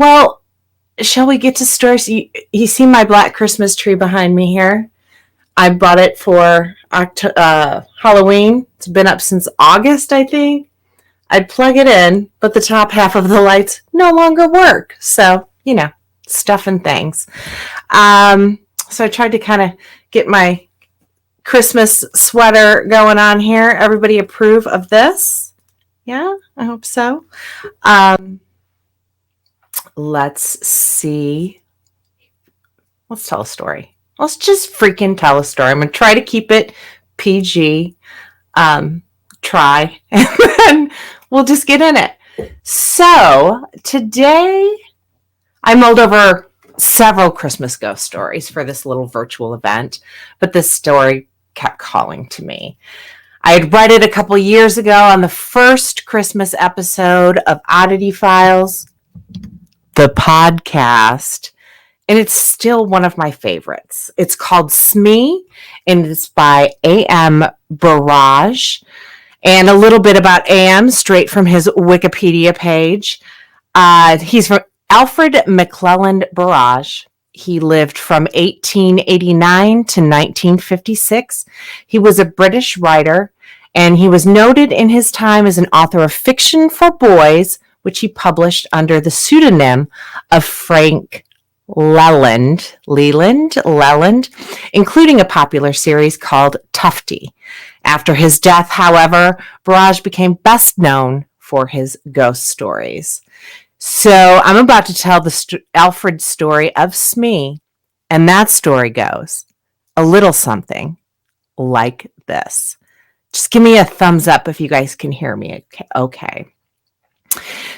Well, shall we get to stories? You see my black Christmas tree behind me here? I bought it for Halloween. It's been up since August, I think. I'd plug it in, but the top half of the lights no longer work. So, stuff and things. So I tried to kind of get my Christmas sweater going on here. Everybody approve of this? Yeah, I hope so. Let's see. Let's tell a story. Let's just freaking tell a story. I'm going to try to keep it PG. Try. And then we'll just get in it. So today I mulled over several Christmas ghost stories for this little virtual event, but this story kept calling to me. I had read it a couple years ago on the first Christmas episode of Oddity Files, the podcast, and it's still one of my favorites. It's called SMEE, and it's by A.M. Barrage. And a little bit about A.M. straight from his Wikipedia page. He's from Alfred McClelland Barrage. He lived from 1889 to 1956. He was a British writer, and he was noted in his time as an author of fiction for boys, which he published under the pseudonym of Frank Leland, including a popular series called Tufty. After his death, however, Barrage became best known for his ghost stories. So I'm about to tell the Alfred story of Smee, and that story goes a little something like this. Just give me a thumbs up if you guys can hear me. Okay.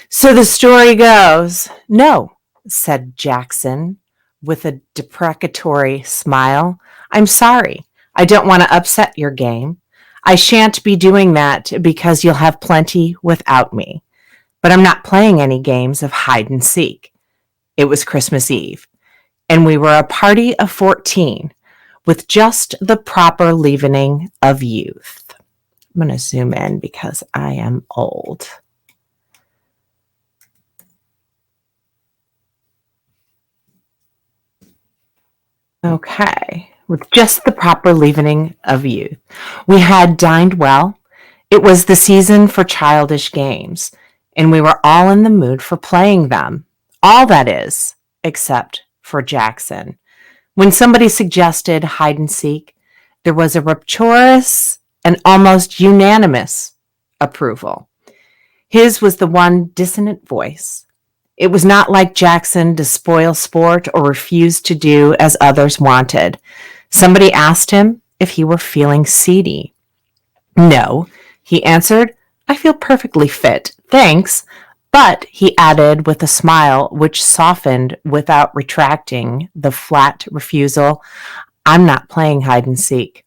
So the story goes, "No," said Jackson with a deprecatory smile. "I'm sorry. I don't want to upset your game. I shan't be doing that because you'll have plenty without me. But I'm not playing any games of hide and seek." It was Christmas Eve, and we were a party of 14 with just the proper leavening of youth. I'm going to zoom in because I am old. Okay, with just the proper leavening of youth. We had dined well. It was the season for childish games, and we were all in the mood for playing them. All, that is, except for Jackson. When somebody suggested hide and seek, there was a rapturous and almost unanimous approval. His was the one dissonant voice. It was not like Jackson to spoil sport or refuse to do as others wanted. Somebody asked him if he were feeling seedy. "No," he answered. "I feel perfectly fit, thanks." But, he added with a smile which softened without retracting the flat refusal, "I'm not playing hide and seek."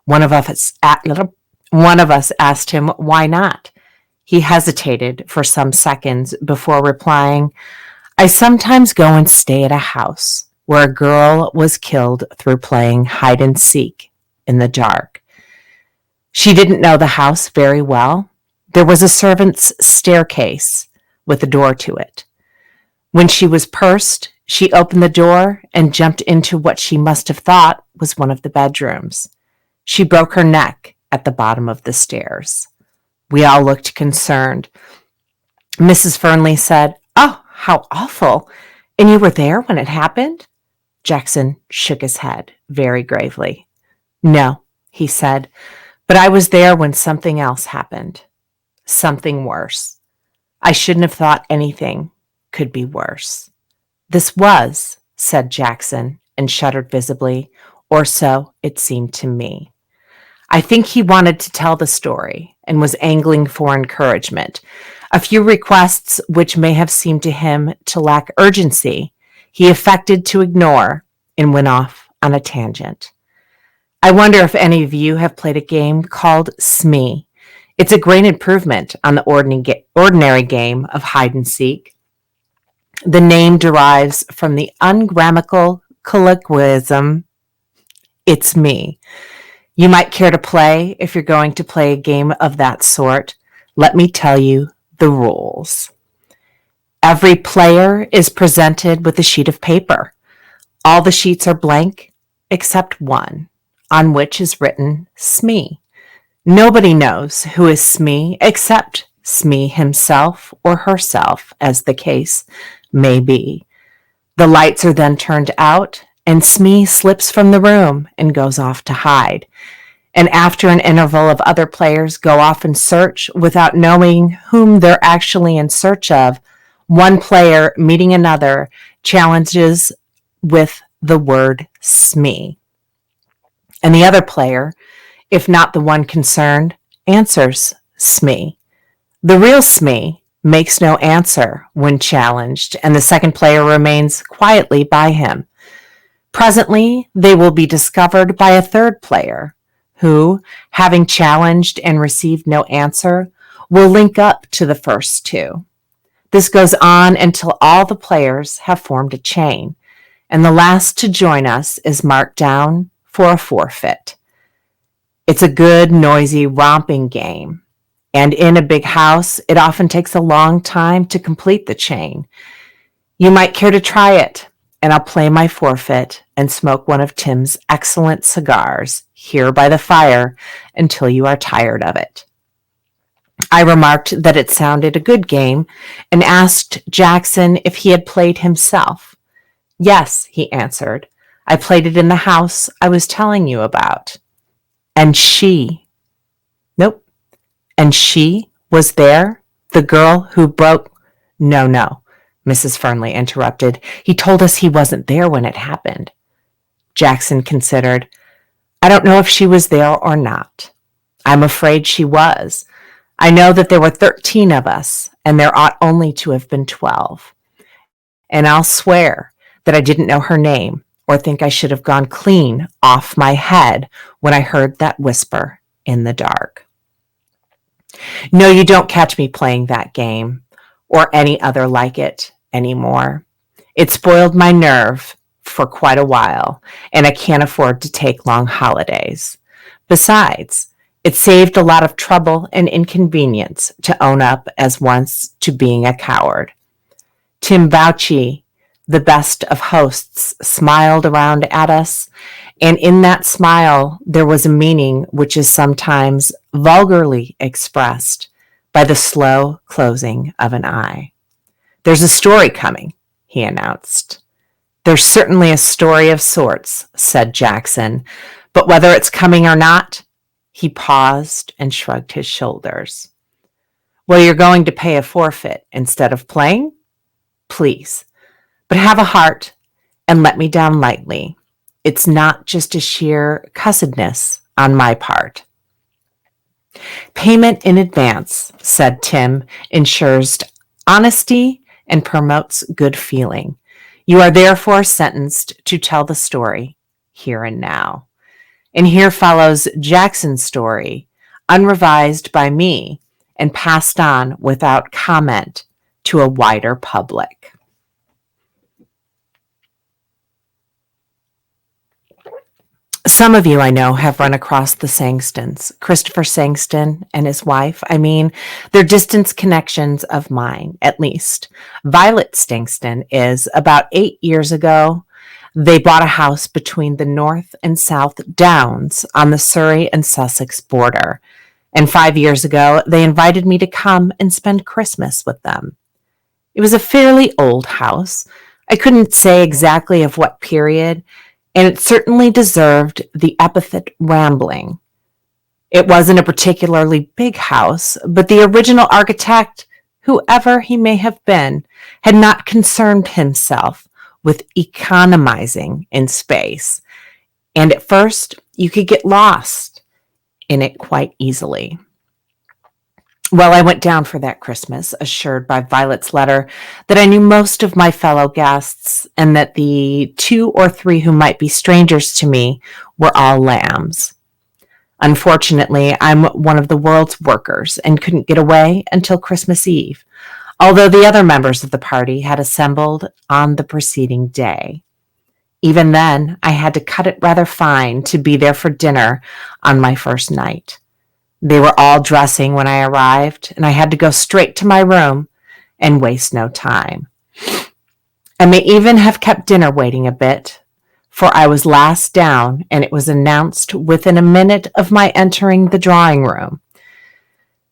One of us asked him why not. He hesitated for some seconds before replying, "I sometimes go and stay at a house where a girl was killed through playing hide and seek in the dark. She didn't know the house very well. There was a servant's staircase with a door to it. When she was pursed, she opened the door and jumped into what she must have thought was one of the bedrooms. She broke her neck at the bottom of the stairs." We all looked concerned. Mrs. Fernley said, "Oh, how awful. And you were there when it happened?" Jackson shook his head very gravely. "No," he said, "but I was there when something else happened. Something worse. I shouldn't have thought anything could be worse." "This was," said Jackson, and shuddered visibly, or so it seemed to me. I think he wanted to tell the story and was angling for encouragement. A few requests which may have seemed to him to lack urgency, he affected to ignore and went off on a tangent. I wonder if any of you have played a game called SMEE. It's a great improvement on the ordinary game of hide and seek. The name derives from the ungrammatical colloquialism, "It's me." You might care to play if you're going to play a game of that sort. Let me tell you the rules. Every player is presented with a sheet of paper. All the sheets are blank except one, on which is written SMEE. Nobody knows who is SMEE except SMEE himself or herself, as the case may be. The lights are then turned out, and SMEE slips from the room and goes off to hide. And after an interval of other players go off in search without knowing whom they're actually in search of, one player meeting another challenges with the word SMEE. And the other player, if not the one concerned, answers SMEE. The real SMEE makes no answer when challenged, and the second player remains quietly by him. Presently, they will be discovered by a third player who, having challenged and received no answer, will link up to the first two. This goes on until all the players have formed a chain, and the last to join us is marked down for a forfeit. It's a good, noisy, romping game, and in a big house, it often takes a long time to complete the chain. You might care to try it, and I'll play my forfeit and smoke one of Tim's excellent cigars here by the fire until you are tired of it. I remarked that it sounded a good game and asked Jackson if he had played himself. Yes, he answered. I played it in the house I was telling you about. And she was there? The girl who broke? No, Mrs. Fernley interrupted. He told us he wasn't there when it happened. Jackson considered. I don't know if she was there or not. I'm afraid she was. I know that there were 13 of us, and there ought only to have been 12. And I'll swear that I didn't know her name or think I should have gone clean off my head when I heard that whisper in the dark. No, you don't catch me playing that game or any other like it anymore. It spoiled my nerve for quite a while, and I can't afford to take long holidays. Besides, it saved a lot of trouble and inconvenience to own up as once to being a coward. Tim Bouchie, the best of hosts, smiled around at us, and in that smile there was a meaning which is sometimes vulgarly expressed by the slow closing of an eye. There's a story coming, he announced. There's certainly a story of sorts, said Jackson, but whether it's coming or not, he paused and shrugged his shoulders. Well, you're going to pay a forfeit instead of playing? Please, but have a heart and let me down lightly. It's not just a sheer cussedness on my part. Payment in advance, said Tim, ensures honesty and promotes good feeling. You are therefore sentenced to tell the story here and now. And here follows Jackson's story, unrevised by me and passed on without comment to a wider public. Some of you I know have run across the Sangstons, Christopher Sangston and his wife. They're distant connections of mine, at least. Violet Stangston is about 8 years ago. They bought a house between the North and South Downs on the Surrey and Sussex border. And 5 years ago, they invited me to come and spend Christmas with them. It was a fairly old house. I couldn't say exactly of what period, and it certainly deserved the epithet rambling. It wasn't a particularly big house, but the original architect, whoever he may have been, had not concerned himself with economizing in space, and at first you could get lost in it quite easily. Well, I went down for that Christmas, assured by Violet's letter that I knew most of my fellow guests and that the 2 or 3 who might be strangers to me were all lambs. Unfortunately, I'm one of the world's workers and couldn't get away until Christmas Eve, although the other members of the party had assembled on the preceding day. Even then, I had to cut it rather fine to be there for dinner on my first night. They were all dressing when I arrived, and I had to go straight to my room and waste no time. I may even have kept dinner waiting a bit, for I was last down, and it was announced within a minute of my entering the drawing room.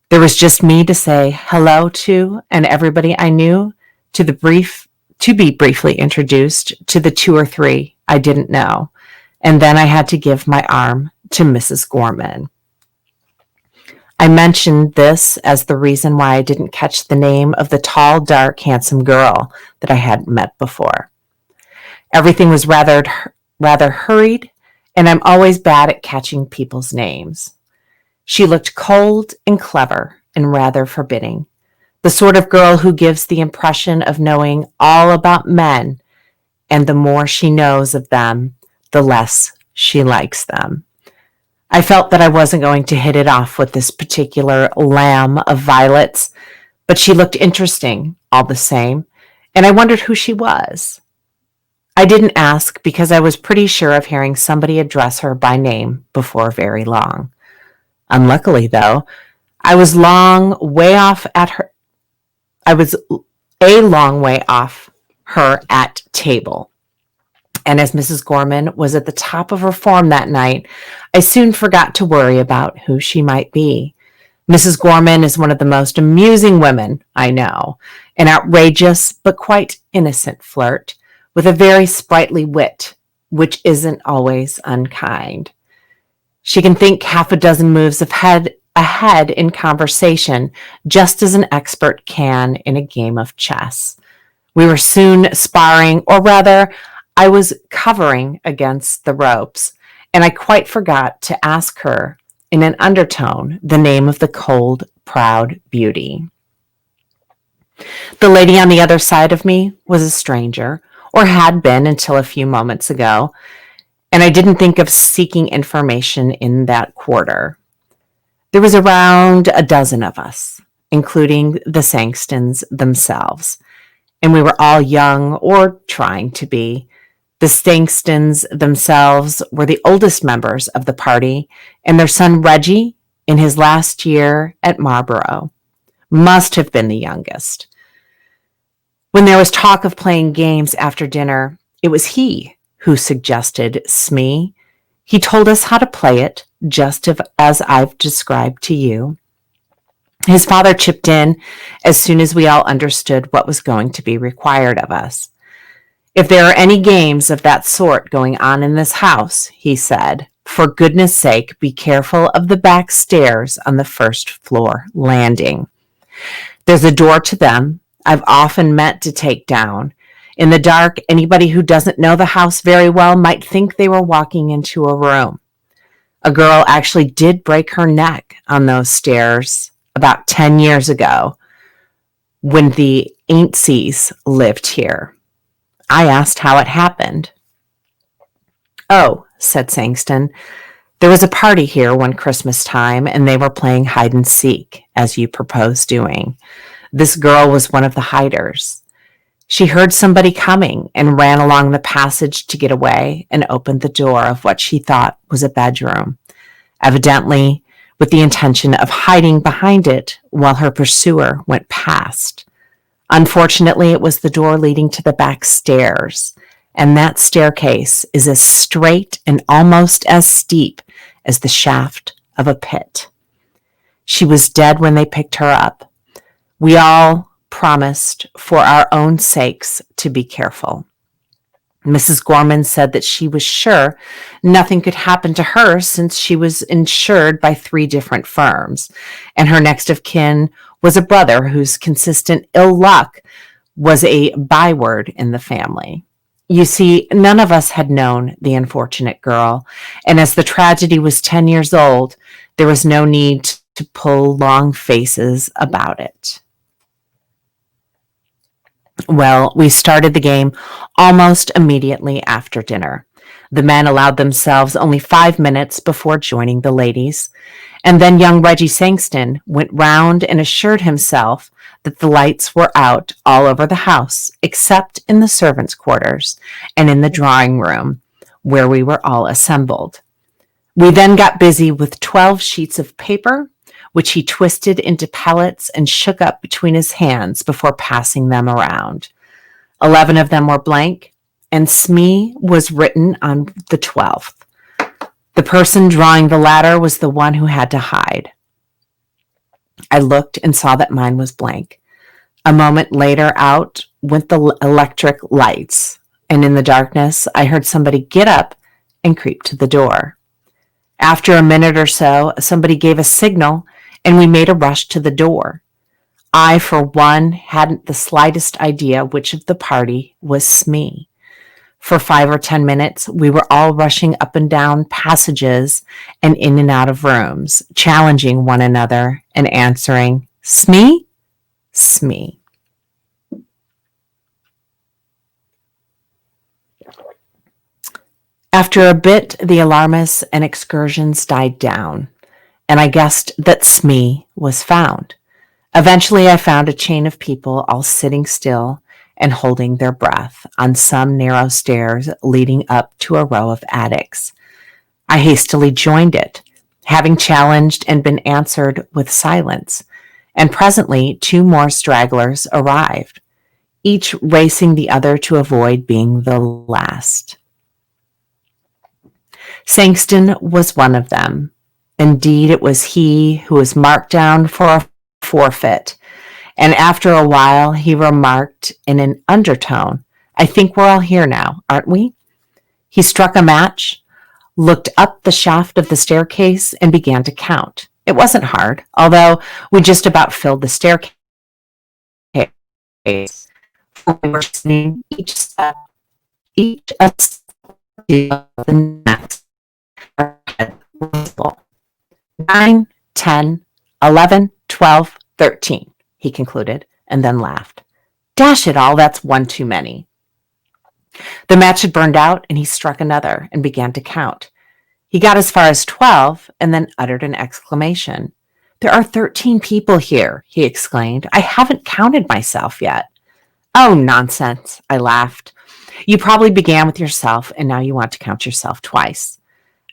There was just me to say hello to, and everybody I knew to be briefly introduced to the 2 or 3 I didn't know, and then I had to give my arm to Mrs. Gorman. I mentioned this as the reason why I didn't catch the name of the tall, dark, handsome girl that I hadn't met before. Everything was rather hurried, and I'm always bad at catching people's names. She looked cold and clever and rather forbidding, the sort of girl who gives the impression of knowing all about men, and the more she knows of them, the less she likes them. I felt that I wasn't going to hit it off with this particular lamb of violets, but she looked interesting all the same, and I wondered who she was. I didn't ask because I was pretty sure of hearing somebody address her by name before very long. Unluckily, though, I was a long way off her at table. And as Mrs. Gorman was at the top of her form that night, I soon forgot to worry about who she might be. Mrs. Gorman is one of the most amusing women I know, an outrageous but quite innocent flirt with a very sprightly wit, which isn't always unkind. She can think half a dozen moves ahead in conversation, just as an expert can in a game of chess. We were soon sparring, or rather, I was covering against the ropes, and I quite forgot to ask her in an undertone the name of the cold, proud beauty. The lady on the other side of me was a stranger, or had been until a few moments ago, and I didn't think of seeking information in that quarter. There was around a dozen of us, including the Sangstons themselves, and we were all young or trying to be. The Sangstons themselves were the oldest members of the party, and their son Reggie, in his last year at Marlborough, must have been the youngest. When there was talk of playing games after dinner, it was he who suggested SMEE. He told us how to play it, just as I've described to you. His father chipped in as soon as we all understood what was going to be required of us. If there are any games of that sort going on in this house, he said, for goodness sake, be careful of the back stairs on the first floor landing. There's a door to them I've often meant to take down. In the dark, anybody who doesn't know the house very well might think they were walking into a room. A girl actually did break her neck on those stairs about 10 years ago when the Aintseys lived here. I asked how it happened. Oh, said Sangston, there was a party here one Christmas time, and they were playing hide and seek, as you proposed doing. This girl was one of the hiders. She heard somebody coming and ran along the passage to get away and opened the door of what she thought was a bedroom, evidently with the intention of hiding behind it while her pursuer went past. Unfortunately, it was the door leading to the back stairs, and that staircase is as straight and almost as steep as the shaft of a pit. She was dead when they picked her up. We all promised for our own sakes to be careful. Mrs. Gorman said that she was sure nothing could happen to her since she was insured by 3 different firms, and her next of kin was a brother whose consistent ill luck was a byword in the family. You see, none of us had known the unfortunate girl, and as the tragedy was 10 years old, there was no need to pull long faces about it. Well, we started the game almost immediately after dinner. The men allowed themselves only 5 minutes before joining the ladies, and then young Reggie Sangston went round and assured himself that the lights were out all over the house, except in the servants' quarters and in the drawing room, where we were all assembled. We then got busy with 12 sheets of paper, which he twisted into pellets and shook up between his hands before passing them around. 11 of them were blank, and SMEE was written on the 12th. The person drawing the latter was the one who had to hide. I looked and saw that mine was blank. A moment later, out went the electric lights, and in the darkness, I heard somebody get up and creep to the door. After a minute or so, somebody gave a signal, and we made a rush to the door. I, for one, hadn't the slightest idea which of the party was SMEE. For 5 or 10 minutes, we were all rushing up and down passages and in and out of rooms, challenging one another and answering, SMEE? SMEE. After a bit, the alarmists and excursions died down, and I guessed that SMEE was found. Eventually, I found a chain of people all sitting still and holding their breath on some narrow stairs leading up to a row of attics. I hastily joined it, having challenged and been answered with silence, and presently 2 more stragglers arrived, each racing the other to avoid being the last. Sangston was one of them. Indeed, it was he who was marked down for a forfeit, and after a while he remarked in an undertone, I think we're all here now, aren't we? He struck a match, looked up the shaft of the staircase, and began to count. It wasn't hard, although we just about filled the staircase. We were sitting each step, each a step to the next. 9, 10, 11, 12, 13, he concluded, and then laughed. Dash it all, that's one too many. The match had burned out, and he struck another and began to count. He got as far as 12 and then uttered an exclamation. There are 13 people here, he exclaimed. I haven't counted myself yet. Oh, nonsense, I laughed. You probably began with yourself, and now you want to count yourself twice.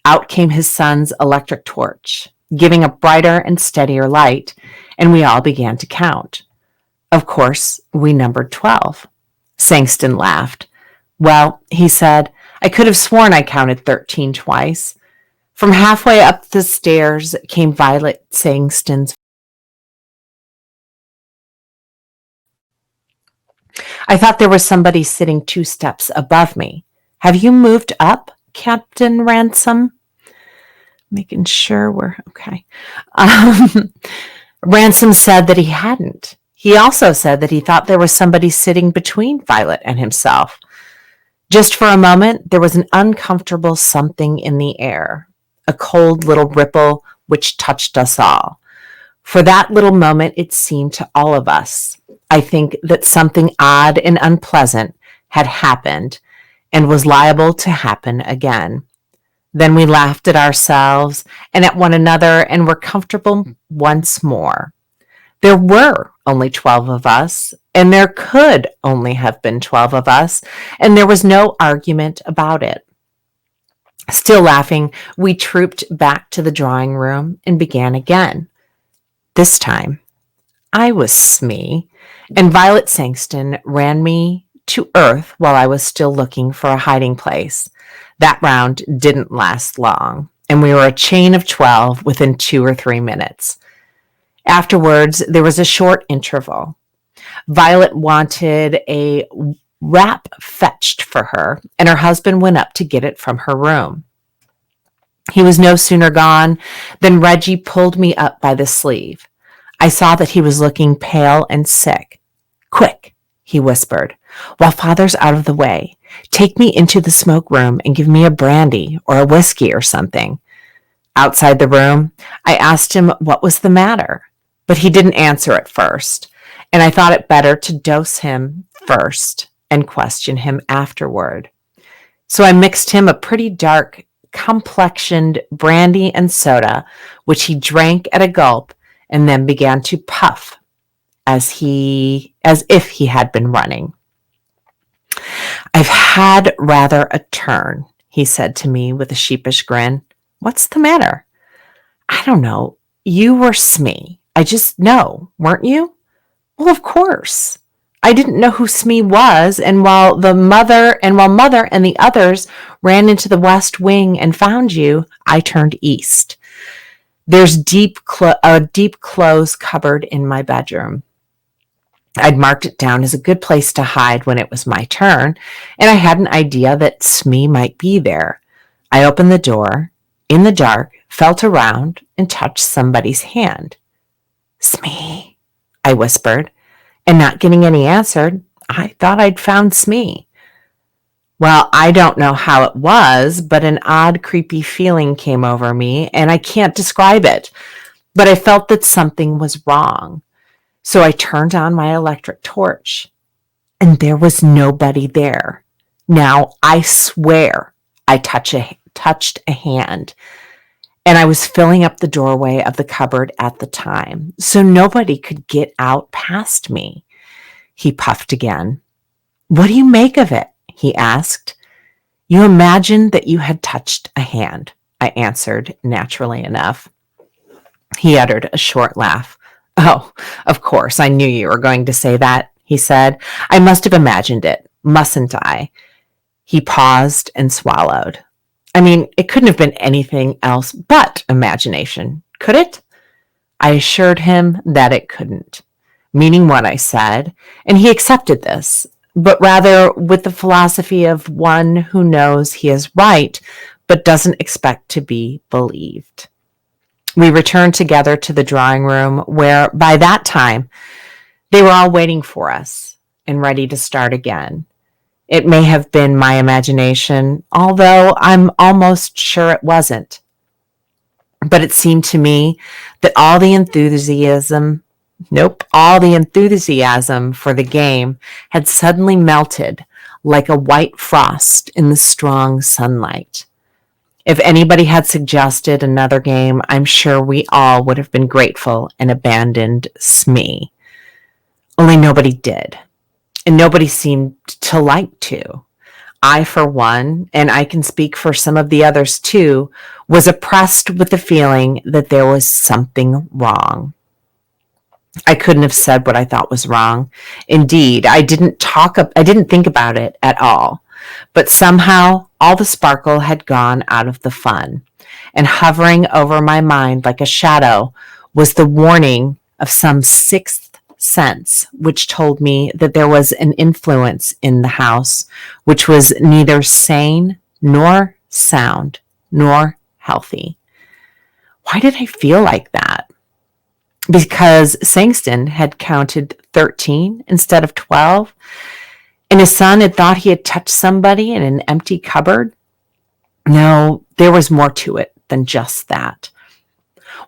Out came his son's electric torch, giving a brighter and steadier light, and we all began to count. Of course, we numbered 12. Sangston laughed. Well, he said, I could have sworn I counted 13 twice. From halfway up the stairs came Violet Sangston's. I thought there was somebody sitting 2 steps above me. Have you moved up, Captain Ransom? Making sure we're okay. Ransom said that he hadn't. He also said that he thought there was somebody sitting between Violet and himself. Just for a moment, there was an uncomfortable something in the air, a cold little ripple which touched us all. For that little moment, it seemed to all of us, I think, that something odd and unpleasant had happened and was liable to happen again. Then we laughed at ourselves and at one another and were comfortable once more. There were only 12 of us, and there could only have been 12 of us, and there was no argument about it. Still laughing, we trooped back to the drawing room and began again. This time, I was SMEE, and Violet Sangston ran me to earth while I was still looking for a hiding place. That round didn't last long, and we were a chain of 12 within 2 or 3 minutes. Afterwards, there was a short interval. Violet wanted a wrap fetched for her, and her husband went up to get it from her room. He was no sooner gone than Reggie pulled me up by the sleeve. I saw that he was looking pale and sick. Quick, he whispered, while Father's out of the way. Take me into the smoke room and give me a brandy or a whiskey or something. Outside the room, I asked him what was the matter, but he didn't answer at first, and I thought it better to dose him first and question him afterward. So I mixed him a pretty dark, complexioned brandy and soda, which he drank at a gulp and then began to puff as if he had been running. I've had rather a turn, he said to me with a sheepish grin. What's the matter? I don't know. You were SMEE. I just know, weren't you? Well, of course. I didn't know who SMEE was, and while mother and the others ran into the West Wing and found you, I turned east. There's a deep clothes cupboard in my bedroom. I'd marked it down as a good place to hide when it was my turn, and I had an idea that SMEE might be there. I opened the door, in the dark, felt around, and touched somebody's hand. SMEE, I whispered, and not getting any answer, I thought I'd found SMEE. Well, I don't know how it was, but an odd, creepy feeling came over me, and I can't describe it, but I felt that something was wrong. So I turned on my electric torch, and there was nobody there. Now, I swear I touched a hand, and I was filling up the doorway of the cupboard at the time, so nobody could get out past me. He puffed again. What do you make of it? He asked. You imagined that you had touched a hand, I answered naturally enough. He uttered a short laugh. Oh, of course, I knew you were going to say that, he said. I must have imagined it, mustn't I? He paused and swallowed. I mean, it couldn't have been anything else but imagination, could it? I assured him that it couldn't, meaning what I said, and he accepted this, but rather with the philosophy of one who knows he is right, but doesn't expect to be believed. We returned together to the drawing room where, by that time, they were all waiting for us and ready to start again. It may have been my imagination, although I'm almost sure it wasn't. But it seemed to me that all the enthusiasm for the game had suddenly melted like a white frost in the strong sunlight. If anybody had suggested another game, I'm sure we all would have been grateful and abandoned SMEE. Only nobody did, and nobody seemed to like to. I, for one, and I can speak for some of the others too, was oppressed with the feeling that there was something wrong. I couldn't have said what I thought was wrong. Indeed, I didn't think about it at all. But somehow all the sparkle had gone out of the fun, and hovering over my mind like a shadow was the warning of some sixth sense which told me that there was an influence in the house which was neither sane nor sound nor healthy. Why did I feel like that? Because Sangston had counted 13 instead of 12, and his son had thought he had touched somebody in an empty cupboard? No, there was more to it than just that.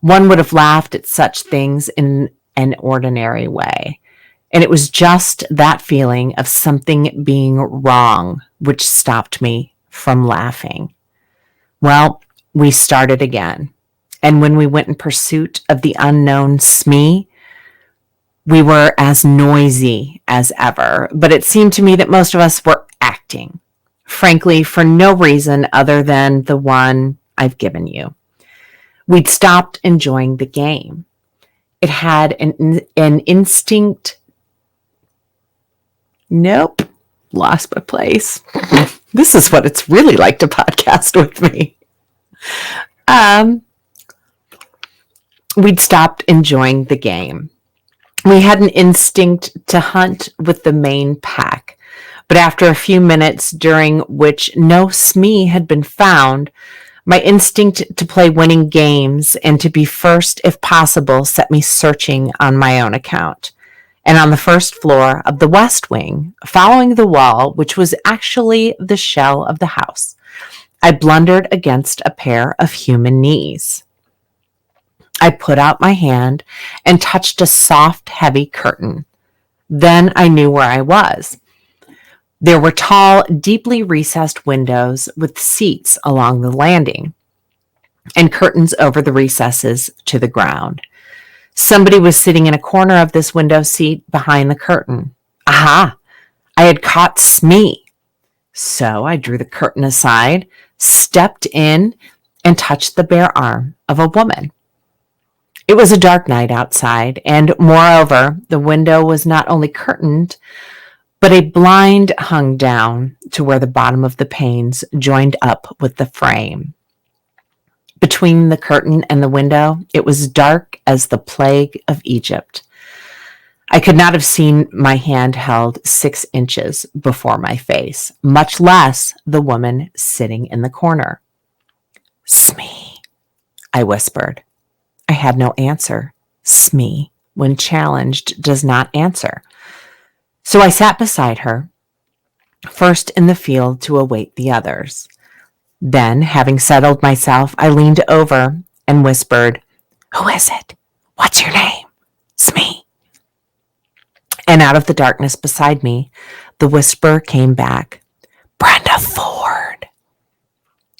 One would have laughed at such things in an ordinary way, and it was just that feeling of something being wrong which stopped me from laughing. Well, we started again, and when we went in pursuit of the unknown SMEE, we were as noisy as ever, but it seemed to me that most of us were acting, frankly, for no reason other than the one I've given you. We'd stopped enjoying the game. It had an instinct. Nope, lost my place. This is what it's really like to podcast with me. We'd stopped enjoying the game. We had an instinct to hunt with the main pack, but after a few minutes during which no SMEE had been found, my instinct to play winning games and to be first if possible set me searching on my own account. And on the first floor of the West Wing, following the wall, which was actually the shell of the house, I blundered against a pair of human knees. I put out my hand and touched a soft, heavy curtain. Then I knew where I was. There were tall, deeply recessed windows with seats along the landing and curtains over the recesses to the ground. Somebody was sitting in a corner of this window seat behind the curtain. Aha! I had caught SMEE. So I drew the curtain aside, stepped in, and touched the bare arm of a woman. It was a dark night outside, and moreover, the window was not only curtained, but a blind hung down to where the bottom of the panes joined up with the frame. Between the curtain and the window, it was dark as the plague of Egypt. I could not have seen my hand held 6 inches before my face, much less the woman sitting in the corner. "Smee," I whispered. I had no answer. Smee, when challenged, does not answer. So I sat beside her, first in the field to await the others. Then, having settled myself, I leaned over and whispered, "Who is it? What's your name?" "Smee." And out of the darkness beside me, the whisper came back, "Brenda Ford."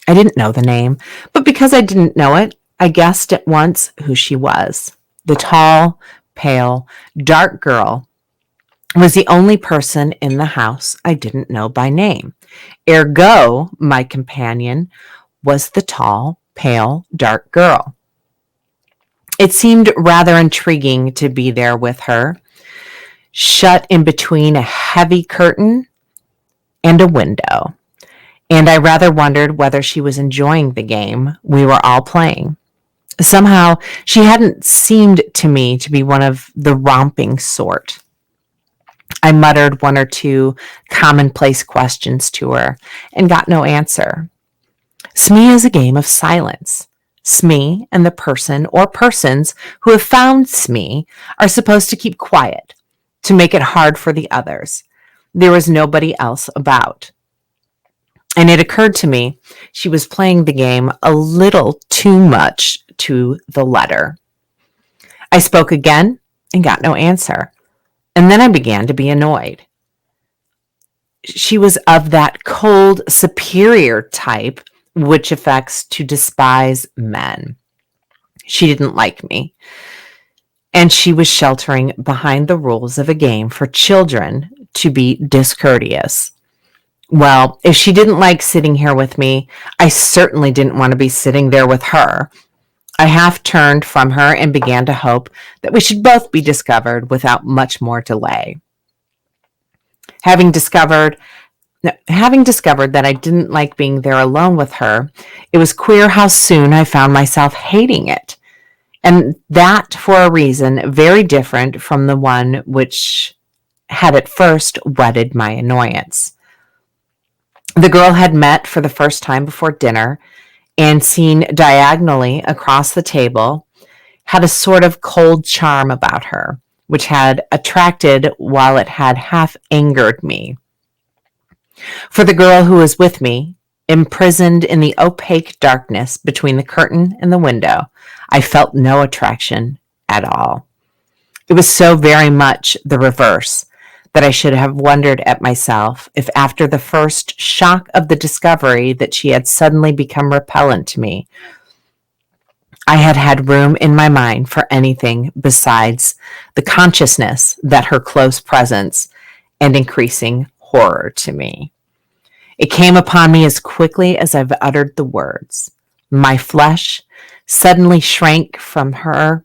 I didn't know the name, but because I didn't know it, I guessed at once who she was. The tall, pale, dark girl was the only person in the house I didn't know by name. Ergo, my companion was the tall, pale, dark girl. It seemed rather intriguing to be there with her, shut in between a heavy curtain and a window, and I rather wondered whether she was enjoying the game we were all playing. Somehow, she hadn't seemed to me to be one of the romping sort. I muttered 1 or 2 commonplace questions to her and got no answer. SMEE is a game of silence. SMEE and the person or persons who have found SMEE are supposed to keep quiet, to make it hard for the others. There was nobody else about. And it occurred to me she was playing the game a little too much to the letter. I spoke again and got no answer. And then I began to be annoyed. She was of that cold, superior type which affects to despise men. She didn't like me. And she was sheltering behind the rules of a game for children to be discourteous. Well, if she didn't like sitting here with me, I certainly didn't want to be sitting there with her. I half turned from her and began to hope that we should both be discovered without much more delay. Having discovered that I didn't like being there alone with her, it was queer how soon I found myself hating it, and that for a reason very different from the one which had at first whetted my annoyance. The girl had met for the first time before dinner, and seen diagonally across the table, had a sort of cold charm about her, which had attracted while it had half angered me. For the girl who was with me, imprisoned in the opaque darkness between the curtain and the window, I felt no attraction at all. It was so very much the reverse that I should have wondered at myself if after the first shock of the discovery that she had suddenly become repellent to me, I had had room in my mind for anything besides the consciousness that her close presence and increasing horror to me. It came upon me as quickly as I've uttered the words. My flesh suddenly shrank from her.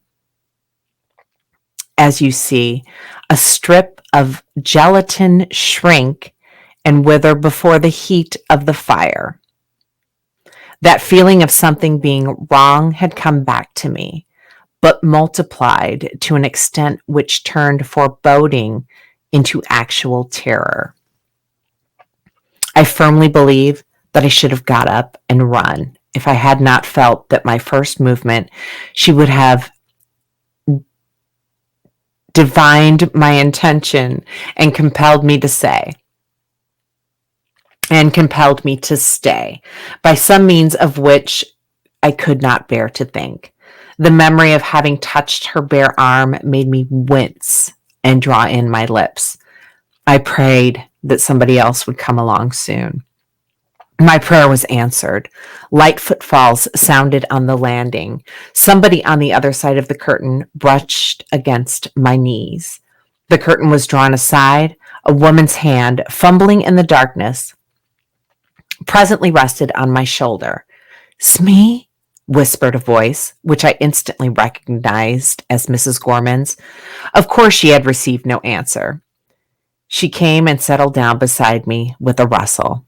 As you see, a strip of gelatin shrink and wither before the heat of the fire. That feeling of something being wrong had come back to me, but multiplied to an extent which turned foreboding into actual terror. I firmly believe that I should have got up and run if I had not felt that my first movement she would have divined my intention and compelled me to stay by some means of which I could not bear to think. The memory of having touched her bare arm made me wince and draw in my lips. I prayed that somebody else would come along soon. My prayer was answered. Light footfalls sounded on the landing. Somebody on the other side of the curtain brushed against my knees. The curtain was drawn aside. A woman's hand, fumbling in the darkness, presently rested on my shoulder. "Smee?" whispered a voice, which I instantly recognized as Mrs. Gorman's. Of course, she had received no answer. She came and settled down beside me with a rustle.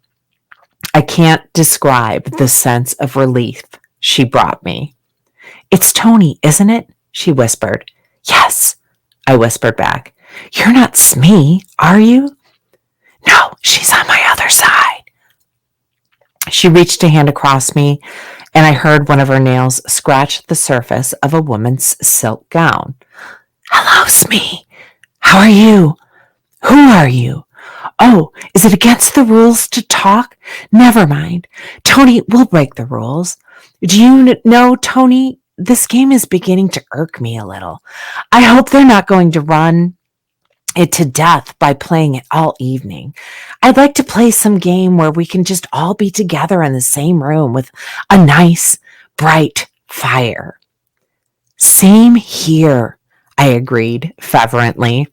I can't describe the sense of relief she brought me. "It's Tony, isn't it?" she whispered. "Yes," I whispered back. "You're not SMEE, are you?" "No, she's on my other side." She reached a hand across me, and I heard one of her nails scratch the surface of a woman's silk gown. "Hello, SMEE. How are you? Who are you? Oh, is it against the rules to talk? Never mind. Tony, we'll break the rules. Do you know, Tony, this game is beginning to irk me a little. I hope they're not going to run it to death by playing it all evening. I'd like to play some game where we can just all be together in the same room with a nice, bright fire." "Same here," I agreed fervently.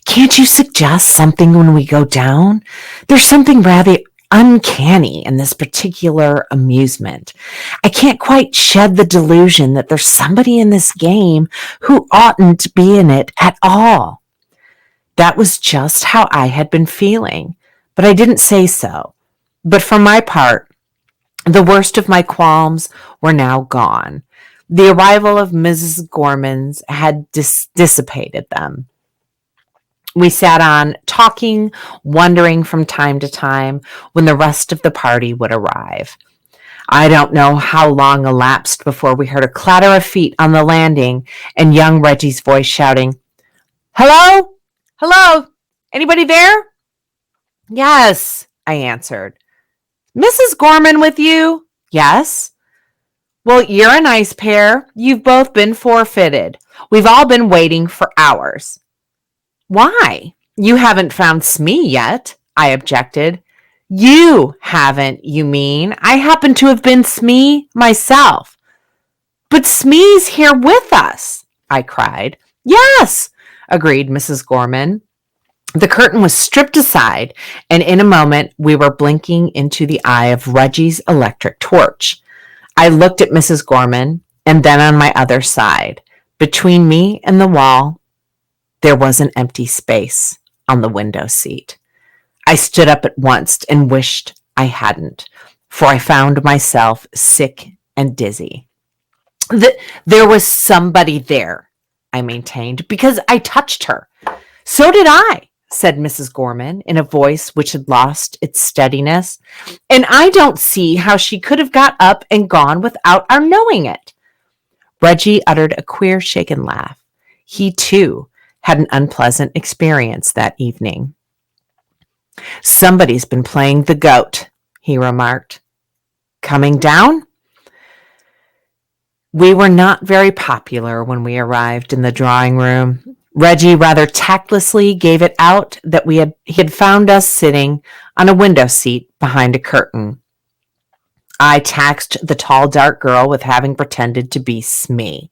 "Can't you suggest something when we go down? There's something rather uncanny in this particular amusement. I can't quite shed the delusion that there's somebody in this game who oughtn't to be in it at all." That was just how I had been feeling, but I didn't say so. But for my part, the worst of my qualms were now gone. The arrival of Mrs. Gorman's had dissipated them. We sat on, talking, wondering from time to time when the rest of the party would arrive. I don't know how long elapsed before we heard a clatter of feet on the landing and young Reggie's voice shouting, "Hello? Hello? Anybody there?" "Yes," I answered. "Mrs. Gorman with you?" "Yes." "Well, you're a nice pair. You've both been forfeited. We've all been waiting for hours." "Why? You haven't found SMEE yet," I objected. "You haven't, you mean? I happen to have been SMEE myself." "But SMEE's here with us," I cried. "Yes," agreed Mrs. Gorman. The curtain was stripped aside, and in a moment we were blinking into the eye of Reggie's electric torch. I looked at Mrs. Gorman, and then on my other side. Between me and the wall, there was an empty space on the window seat. I stood up at once and wished I hadn't, for I found myself sick and dizzy. There was somebody there, I maintained, because I touched her. "So did I," said Mrs. Gorman in a voice which had lost its steadiness, "and I don't see how she could have got up and gone without our knowing it." Reggie uttered a queer shaken laugh. He, too, had an unpleasant experience that evening. "Somebody's been playing the goat," he remarked. "Coming down?" We were not very popular when we arrived in the drawing room. Reggie rather tactlessly gave it out that he had found us sitting on a window seat behind a curtain. I taxed the tall, dark girl with having pretended to be SMEE,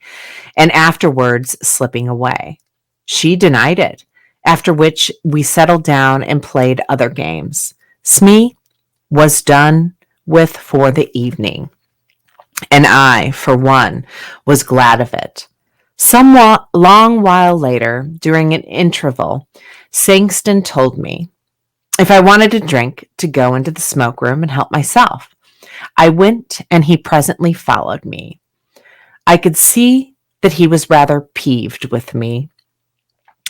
and afterwards slipping away. She denied it, after which we settled down and played other games. SMEE was done with for the evening, and I, for one, was glad of it. Some long while later, during an interval, Sangston told me, if I wanted a drink, to go into the smoke room and help myself. I went, and he presently followed me. I could see that he was rather peeved with me,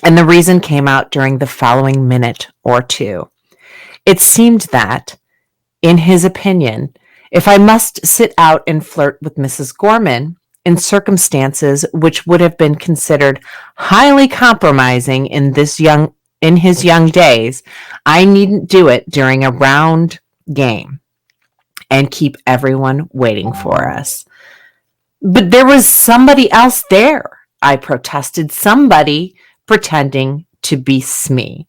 and the reason came out during the following minute or two. It seemed that, in his opinion, if I must sit out and flirt with Mrs. Gorman in circumstances which would have been considered highly compromising in his young days, I needn't do it during a round game and keep everyone waiting for us. "But there was somebody else there," I protested. "Somebody pretending to be SMEE.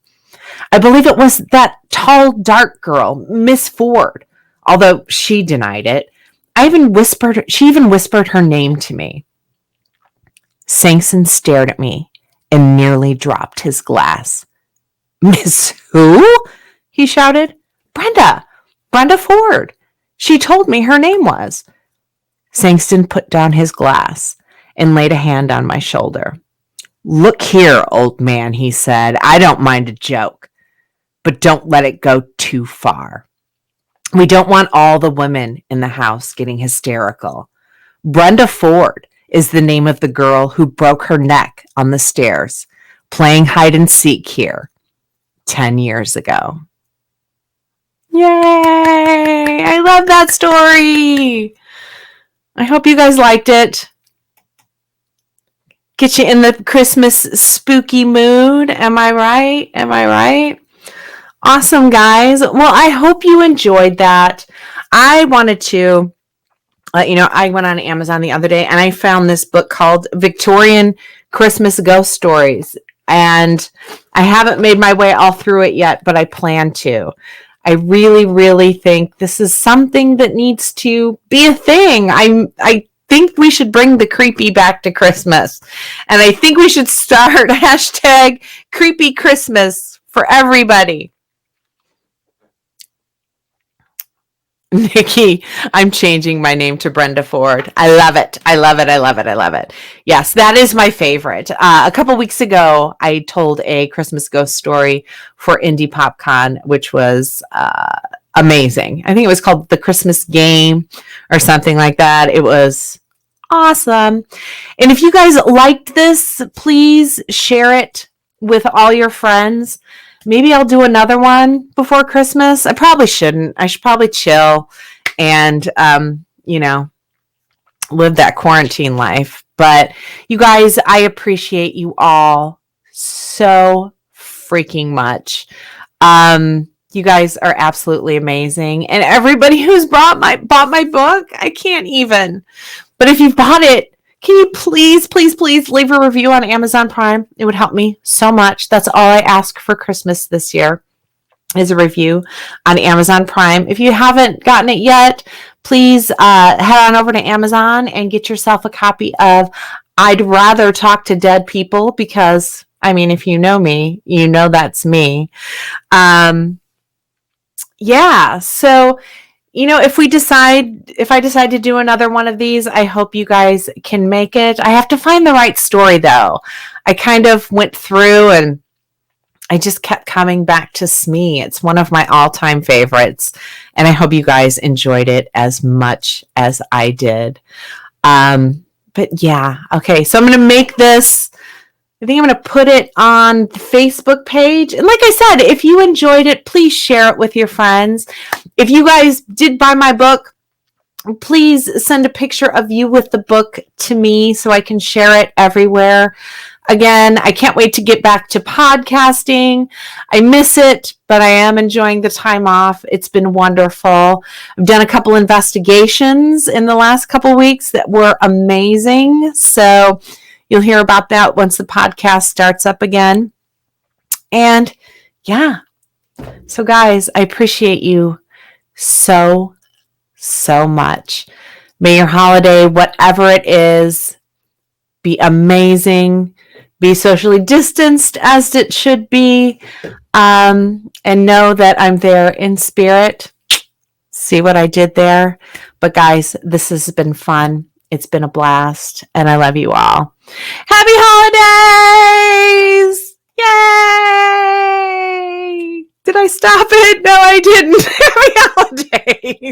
I believe it was that tall, dark girl, Miss Ford, although she denied it. She even whispered her name to me." Sangston stared at me and nearly dropped his glass. "Miss who?" he shouted. Brenda Ford. She told me her name was." Sangston put down his glass and laid a hand on my shoulder. "Look here, old man," he said. "I don't mind a joke, but don't let it go too far. We don't want all the women in the house getting hysterical. Brenda Ford is the name of the girl who broke her neck on the stairs playing hide and seek here 10 years ago." Yay! I love that story. I hope you guys liked it. Get you in the Christmas spooky mood. Am I right? Am I right? Awesome, guys. Well, I hope you enjoyed that. I wanted to I went on Amazon the other day and I found this book called Victorian Christmas Ghost Stories. And I haven't made my way all through it yet, but I plan to. I really, really think this is something that needs to be a thing. I think we should bring the creepy back to Christmas. And I think we should start hashtag creepy Christmas for everybody. Nikki, I'm changing my name to Brenda Ford. I love it. I love it. I love it. I love it. Yes, that is my favorite. A couple weeks ago, I told a Christmas ghost story for Indie PopCon, which was amazing. I think it was called The Christmas Game or something like that. It was awesome. And if you guys liked this, please share it with all your friends. Maybe I'll do another one before Christmas. I probably shouldn't. I should probably chill and, live that quarantine life. But you guys, I appreciate you all so freaking much. You guys are absolutely amazing. And everybody who's bought my book, I can't even. But if you've bought it, can you please, please, please leave a review on Amazon Prime? It would help me so much. That's all I ask for Christmas this year is a review on Amazon Prime. If you haven't gotten it yet, please head on over to Amazon and get yourself a copy of I'd Rather Talk to Dead People because, if you know me, you know that's me. So if I decide to do another one of these, I hope you guys can make it. I have to find the right story though. I kind of went through and I just kept coming back to SMEE. It's one of my all-time favorites. And I hope you guys enjoyed it as much as I did. But yeah, okay. So I'm going to make this. I think I'm going to put it on the Facebook page. And like I said, if you enjoyed it, please share it with your friends. If you guys did buy my book, please send a picture of you with the book to me so I can share it everywhere. Again, I can't wait to get back to podcasting. I miss it, but I am enjoying the time off. It's been wonderful. I've done a couple investigations in the last couple weeks that were amazing. So you'll hear about that once the podcast starts up again. And yeah. So guys, I appreciate you so, so much. May your holiday, whatever it is, be amazing. Be socially distanced as it should be. And know that I'm there in spirit. See what I did there? But guys, this has been fun. It's been a blast. And I love you all. Happy holidays! Yay! Did I stop it? No, I didn't. Happy holidays!